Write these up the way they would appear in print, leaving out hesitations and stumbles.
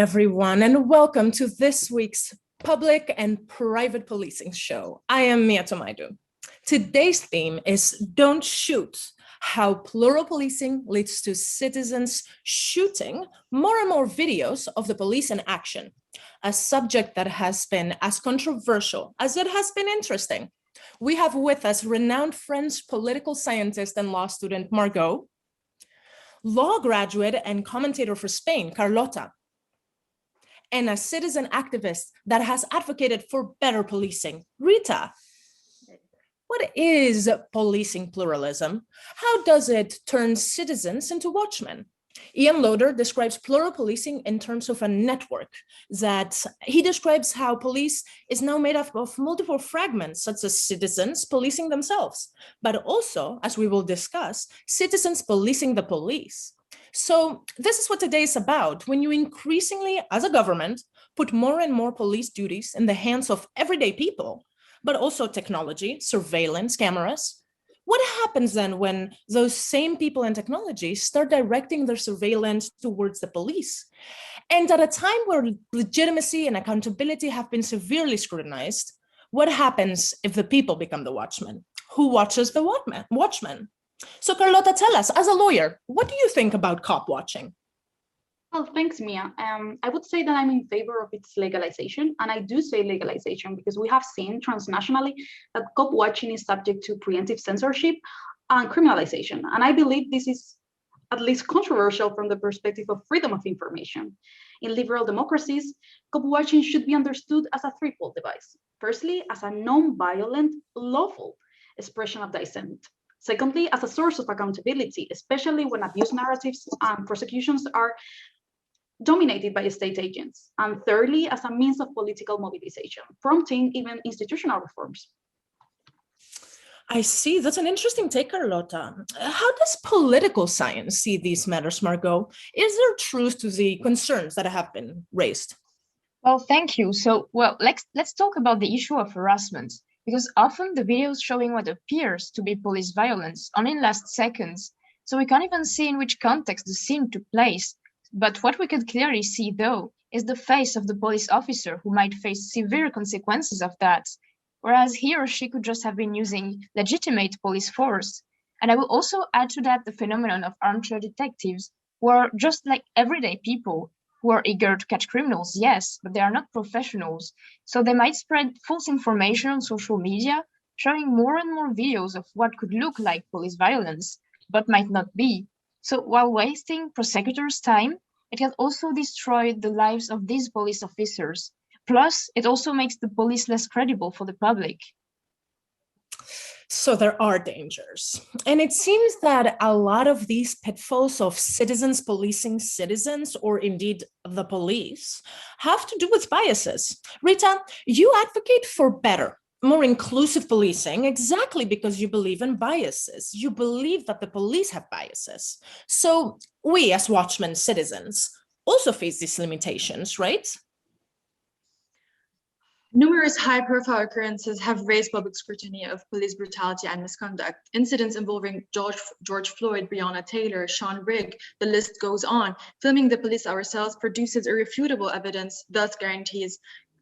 everyone, and welcome to this week's Public and Private Policing Show. I am Mia Tomaidu. Today's theme is Don't Shoot, how plural policing leads to citizens shooting more and more videos of the police in action, a subject that has been as controversial as it has been interesting. We have with us renowned French political scientist and law student Margot, law graduate and commentator for Spain, Carlota, and a citizen activist that has advocated for better policing, Rita. What is policing pluralism? How does it turn citizens into watchmen? Ian Loader describes plural policing in terms of a network that he describes how police is now made up of multiple fragments, such as citizens policing themselves, but also, as we will discuss, citizens policing the police. So this is what today is about. When you increasingly, as a government, put more and more police duties in the hands of everyday people, but also technology, surveillance, cameras, what happens then when those same people and technology start directing their surveillance towards the police? And at a time where legitimacy and accountability have been severely scrutinized, what happens if the people become the watchmen? Who watches the watchmen? So Carlota, tell us, as a lawyer, what do you think about cop watching? Well, thanks, Mia. I would say that I'm in favor of its legalization, and I do say legalization because we have seen transnationally that cop watching is subject to preemptive censorship and criminalization. And I believe this is at least controversial from the perspective of freedom of information. In liberal democracies, cop watching should be understood as a threefold device. Firstly, as a non-violent, lawful expression of dissent. Secondly, as a source of accountability, especially when abuse narratives and prosecutions are dominated by state agents. And thirdly, as a means of political mobilization, prompting even institutional reforms. I see. That's an interesting take, Carlota. How does political science see these matters, Margot? Is there truth to the concerns that have been raised? Well, thank you. So, let's talk about the issue of harassment, because often the videos showing what appears to be police violence only last seconds, so we can't even see in which context the scene took place. But what we could clearly see, though, is the face of the police officer who might face severe consequences of that, whereas he or she could just have been using legitimate police force. And I will also add to that the phenomenon of armchair detectives, who are just like everyday people who are eager to catch criminals, yes, but they are not professionals. So they might spread false information on social media, showing more and more videos of what could look like police violence, but might not be. So while wasting prosecutors' time, it can also destroy the lives of these police officers. Plus, it also makes the police less credible for the public. So there are dangers. And it seems that a lot of these pitfalls of citizens policing citizens, or indeed the police, have to do with biases. Rita, you advocate for better, more inclusive policing exactly because you believe in biases. You believe that the police have biases. So we as watchmen citizens also face these limitations, right? Numerous high-profile occurrences have raised public scrutiny of police brutality and misconduct. Incidents involving George Floyd, Breonna Taylor, Sean Rigg, the list goes on. Filming the police ourselves produces irrefutable evidence, thus guarantees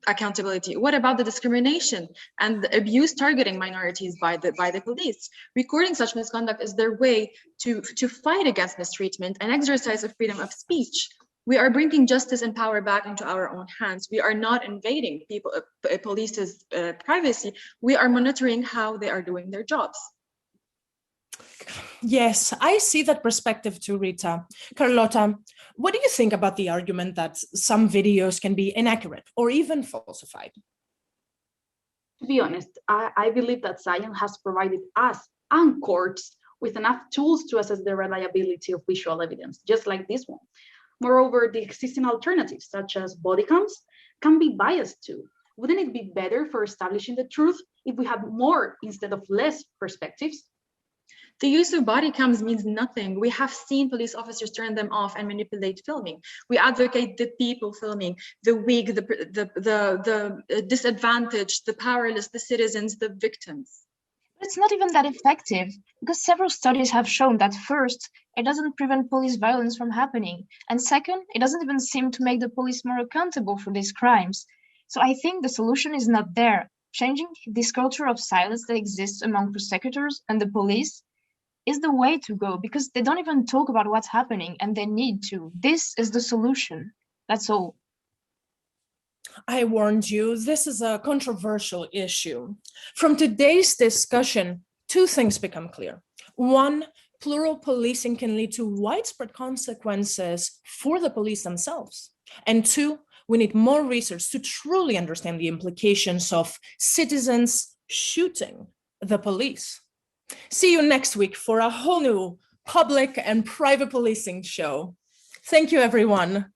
accountability. What about the discrimination and the abuse targeting minorities by the police? Recording such misconduct is their way to fight against mistreatment and exercise of freedom of speech. We are bringing justice and power back into our own hands. We are not invading police's privacy. We are monitoring how they are doing their jobs. Yes, I see that perspective too, Rita. Carlota, what do you think about the argument that some videos can be inaccurate or even falsified? To be honest, I believe that science has provided us and courts with enough tools to assess the reliability of visual evidence, just like this one. Moreover, the existing alternatives, such as body cams, can be biased too. Wouldn't it be better for establishing the truth if we had more instead of less perspectives? The use of body cams means nothing. We have seen police officers turn them off and manipulate filming. We advocate the people filming, the weak, the disadvantaged, the powerless, the citizens, the victims. It's not even that effective because several studies have shown that first, it doesn't prevent police violence from happening. And second, it doesn't even seem to make the police more accountable for these crimes. So I think the solution is not there. Changing this culture of silence that exists among prosecutors and the police is the way to go because they don't even talk about what's happening and they need to. This is the solution. That's all. I warned you, this is a controversial issue. From today's discussion, two things become clear. One, plural policing can lead to widespread consequences for the police themselves. And two, we need more research to truly understand the implications of citizens shooting the police. See you next week for a whole new public and private policing show. Thank you, everyone.